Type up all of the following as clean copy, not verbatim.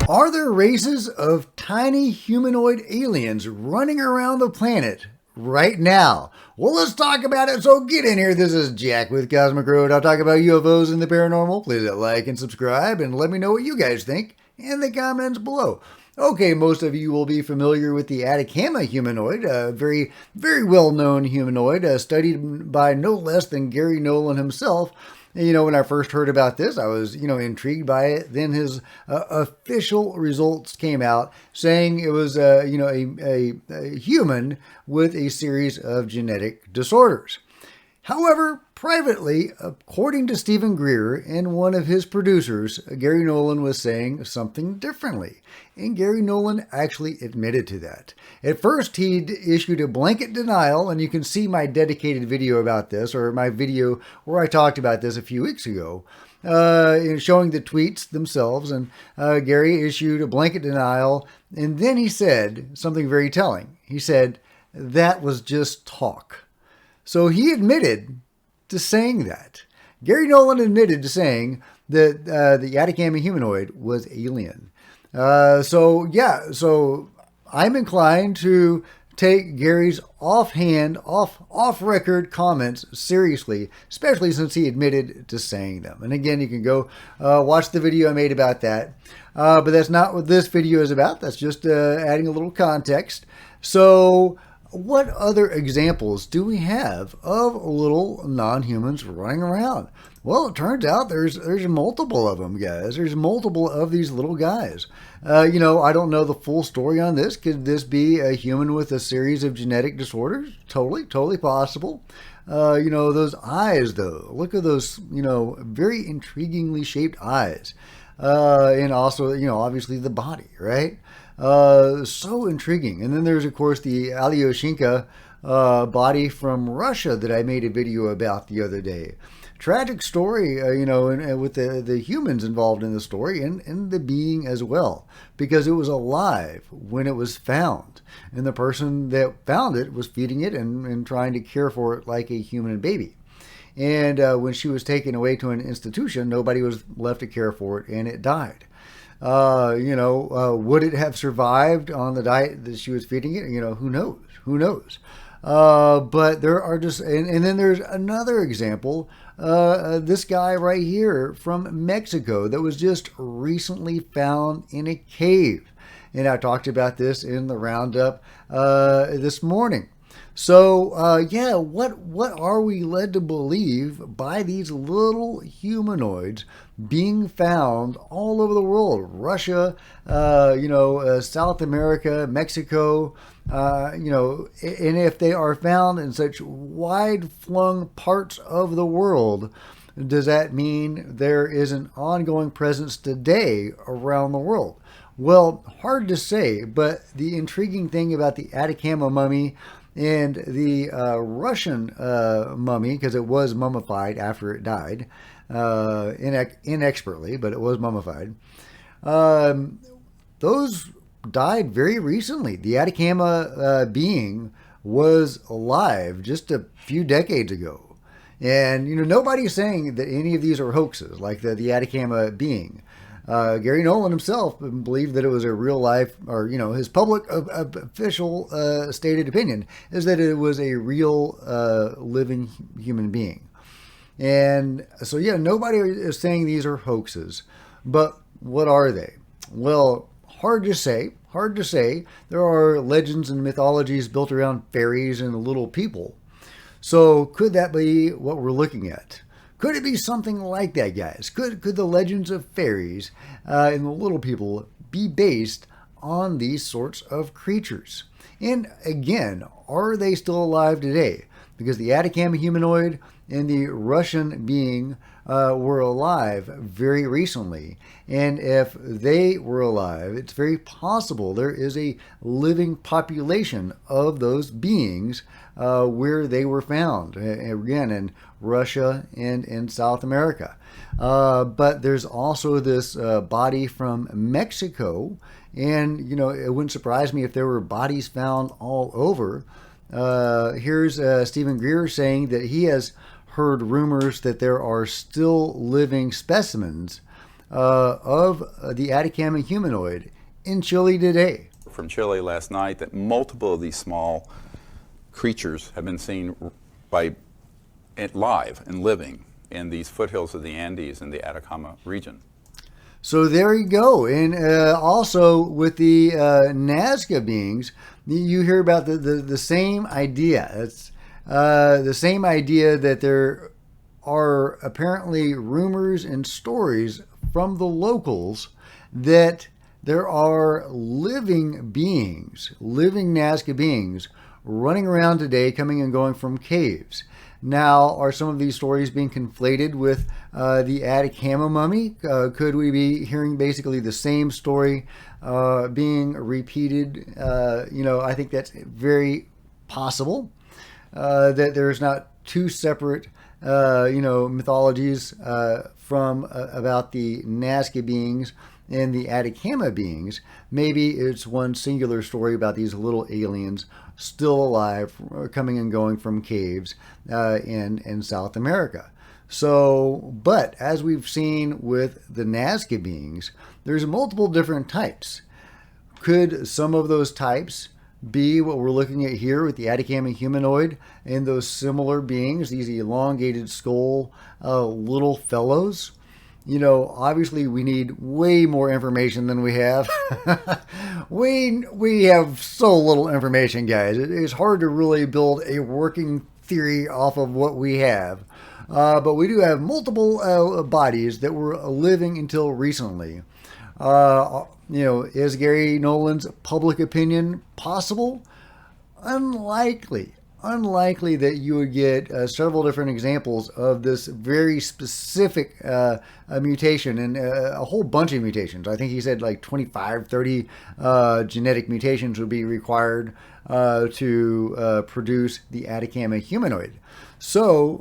Are there races of tiny humanoid aliens running around the planet right now? Well, let's talk about it, so get in here. This is Jack with Cosmic Road. I'll talk about UFOs and the paranormal. Please hit like and subscribe, and let me know what you guys think in the comments below. Okay, most of you will be familiar with the Atacama Humanoid, a very, very well-known humanoid, studied by no less than Gary Nolan himself. When I first heard about this, I was, intrigued by it. Then his official results came out saying it was, a human with a series of genetic disorders. However, privately, according to Steven Greer and one of his producers, Gary Nolan was saying something differently. And Gary Nolan actually admitted to that. At first, he issued a blanket denial, and you can see my dedicated video about this, or my video where I talked about this a few weeks ago, showing the tweets themselves. And Gary issued a blanket denial, and then he said something very telling. He said, "That was just talk." So he admitted to saying that. Gary Nolan admitted to saying that the Atacama Humanoid was alien. So I'm inclined to take Gary's off-record comments seriously, especially since he admitted to saying them. And again, you can go watch the video I made about that. But that's not what this video is about. That's just adding a little context. So what other examples do we have of little non-humans running around? Well, it turns out there's multiple of them, guys. There's multiple of these little guys. I don't know the full story on this. Could this be a human with a series of genetic disorders? Totally possible. Those eyes, though. Look at those, very intriguingly shaped eyes. And also, obviously the body, right? So intriguing. And then there's, of course, the Alyoshinka body from Russia that I made a video about the other day. Tragic story, and with the humans involved in the story and the being as well, because it was alive when it was found. And the person that found it was feeding it and trying to care for it like a human baby. And when she was taken away to an institution, nobody was left to care for it, and it died. Would it have survived on the diet that she was feeding it? Who knows? But there are just, and then there's another example, this guy right here from Mexico that was just recently found in a cave. And I talked about this in the roundup this morning. So, what are we led to believe by these little humanoids being found all over the world? Russia, South America, Mexico, and if they are found in such wide-flung parts of the world, does that mean there is an ongoing presence today around the world? Well, hard to say, but the intriguing thing about the Atacama mummy and the Russian mummy, because it was mummified after it died, inexpertly, but it was mummified. Those died very recently. The Atacama being was alive just a few decades ago. And, nobody's saying that any of these are hoaxes, like the Atacama being. Gary Nolan himself believed that it was a real life, or, his public official stated opinion is that it was a real living human being. And so, nobody is saying these are hoaxes. But what are they? Well, hard to say. There are legends and mythologies built around fairies and little people. So could that be what we're looking at? Could it be something like that, guys? Could the legends of fairies and the little people be based on these sorts of creatures? And again, are they still alive today? Because the Atacama humanoid and the Russian being were alive very recently. And if they were alive, it's very possible there is a living population of those beings where they were found, again, in Russia and in South America. But there's also this body from Mexico, and, it wouldn't surprise me if there were bodies found all over. Here's Steven Greer saying that he has heard rumors that there are still living specimens of the Atacama Humanoid in Chile today. From Chile last night that multiple of these small creatures have been seen live and living in these foothills of the Andes in the Atacama region. So there you go. And also with the Nazca beings, you hear about the same idea. It's the same idea that there are apparently rumors and stories from the locals that there are living beings, living Nazca beings, running around today, coming and going from caves. Now, are some of these stories being conflated with the Atacama mummy? Could we be hearing basically the same story being repeated? I think that's very possible. That there's not two separate, mythologies from about the Nazca beings and the Atacama beings. Maybe it's one singular story about these little aliens still alive, coming and going from caves in South America. So, but as we've seen with the Nazca beings, there's multiple different types. Could some of those types be what we're looking at here with the Atacama Humanoid and those similar beings, these elongated skull little fellows? Obviously we need way more information than we have. we have so little information, guys. It's hard to really build a working theory off of what we have. But we do have multiple bodies that were living until recently. Is Gary Nolan's public opinion possible? Unlikely. Unlikely that you would get several different examples of this very specific mutation and a whole bunch of mutations. I think he said like 25, 30 genetic mutations would be required to produce the Atacama Humanoid. So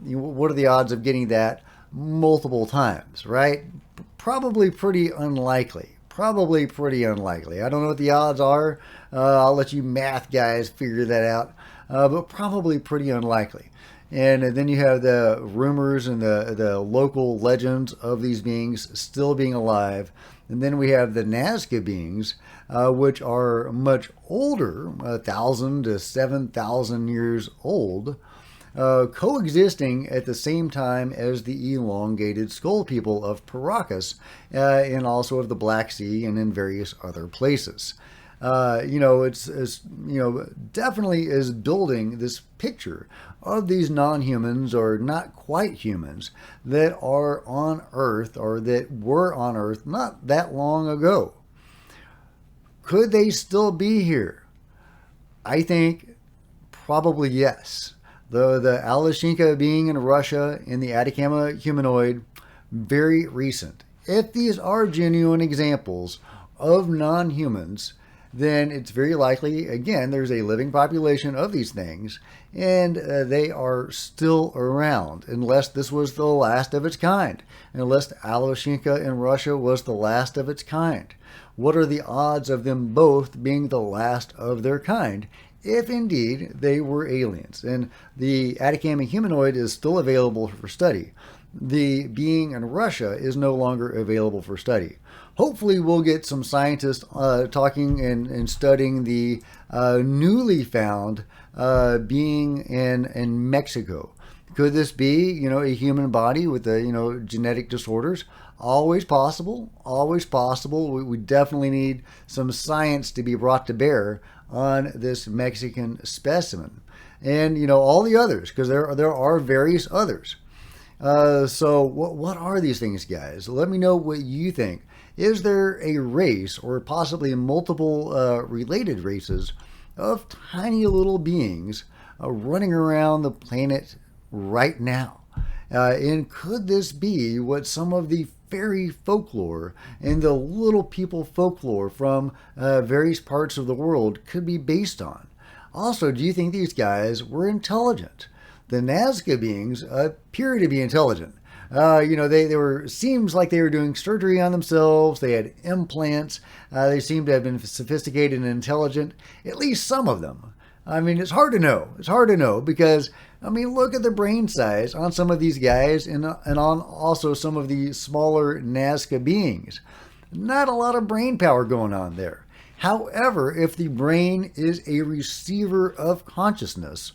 what are the odds of getting that multiple times, right? Probably pretty unlikely. Probably pretty unlikely. I don't know what the odds are. I'll let you math guys figure that out. But probably pretty unlikely. And then you have the rumors and the local legends of these beings still being alive. And then we have the Nazca beings, which are much older, 1,000 to 7,000 years old, coexisting at the same time as the elongated skull people of Paracas and also of the Black Sea and in various other places. It's definitely is building this picture of these non-humans or not quite humans that are on Earth or that were on Earth not that long ago. Could they still be here? I think probably yes. The Alashinka being in Russia and the Atacama Humanoid, very recent. If these are genuine examples of non-humans, then it's very likely, again, there's a living population of these things, and they are still around, unless this was the last of its kind, unless Alashinka in Russia was the last of its kind. What are the odds of them both being the last of their kind, if indeed they were aliens? And the Atacama Humanoid is still available for study. The being in Russia is no longer available for study. Hopefully we'll get some scientists talking and studying the newly found being in Mexico. Could this be, a human body with genetic disorders? Always possible, always possible. We definitely need some science to be brought to bear on this Mexican specimen. And, all the others, because there are various others. So what are these things, guys? Let me know what you think. Is there a race or possibly multiple related races of tiny little beings running around the planet right now? And could this be what some of the fairy folklore and the little people folklore from various parts of the world could be based on? Also, do you think these guys were intelligent? The Nazca beings appear to be intelligent. They were, seems like they were doing surgery on themselves. They had implants. They seem to have been sophisticated and intelligent, at least some of them. I mean, it's hard to know. It's hard to know because, I mean, look at the brain size on some of these guys and on also some of the smaller Nazca beings. Not a lot of brain power going on there. However, if the brain is a receiver of consciousness,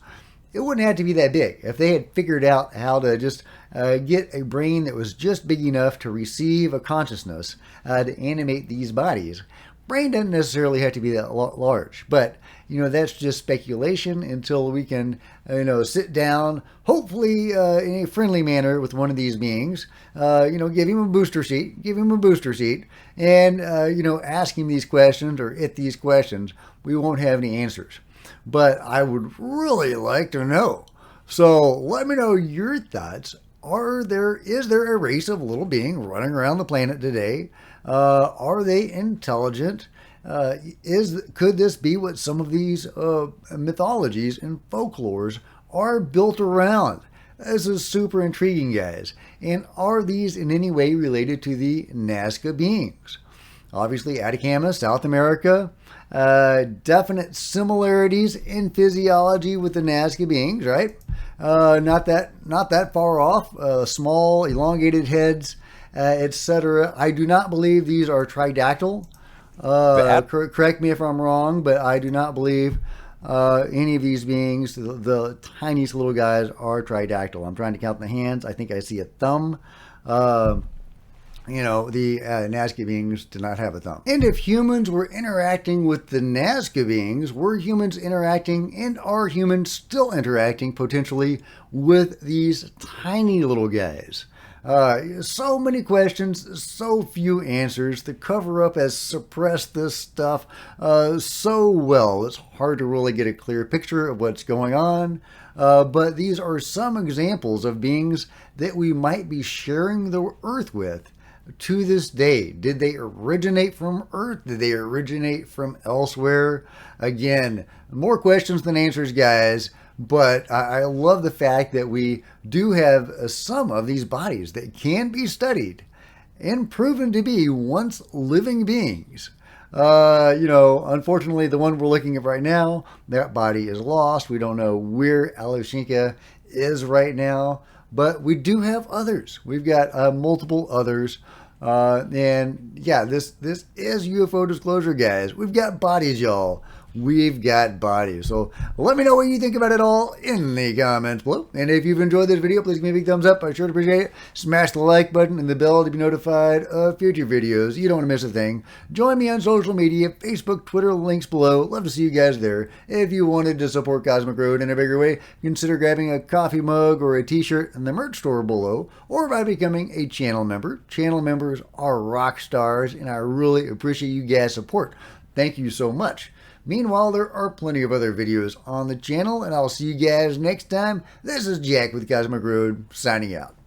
it wouldn't have to be that big. If they had figured out how to just get a brain that was just big enough to receive a consciousness to animate these bodies, brain doesn't necessarily have to be that large. But, that's just speculation until we can, sit down, hopefully in a friendly manner with one of these beings, give him a booster seat, and, ask him these questions or it these questions. We won't have any answers. But I would really like to know. So let me know your thoughts. Is there a race of little being running around the planet today? Are they intelligent? Could this be what some of these mythologies and folklores are built around? This is super intriguing, guys. And are these in any way related to the Nazca beings? Obviously, Atacama, South America, definite similarities in physiology with the Nazca beings, right? Not that far off. Small, elongated heads, etc. I do not believe these are tridactyl. Correct me if I'm wrong, but I do not believe any of these beings, the tiniest little guys, are tridactyl. I'm trying to count the hands. I think I see a thumb. The Nazca beings do not have a thumb. And if humans were interacting with the Nazca beings, were humans interacting and are humans still interacting potentially with these tiny little guys? So many questions, so few answers. The cover-up has suppressed this stuff so well. It's hard to really get a clear picture of what's going on. But these are some examples of beings that we might be sharing the Earth with to this day. Did they originate from Earth? Did they originate from elsewhere? Again, more questions than answers, guys. But I love the fact that we do have some of these bodies that can be studied and proven to be once living beings. Unfortunately, the one we're looking at right now, that body is lost. We don't know where Alushinka is right now. But we do have others. We've got multiple others. And yeah, this is UFO disclosure, guys. We've got bodies, y'all. We've got bodies. So let me know what you think about it all in the comments below. And if you've enjoyed this video, please give me a big thumbs up. I sure appreciate it. Smash the like button and the bell to be notified of future videos. You don't want to miss a thing. Join me on social media, Facebook, Twitter, links below. Love to see you guys there. If you wanted to support Cosmic Road in a bigger way, consider grabbing a coffee mug or a t-shirt in the merch store below, or by becoming a channel member. Channel members are rock stars, and I really appreciate you guys' support. Thank you so much. Meanwhile, there are plenty of other videos on the channel, and I'll see you guys next time. This is Jack with Cosmic Road, signing out.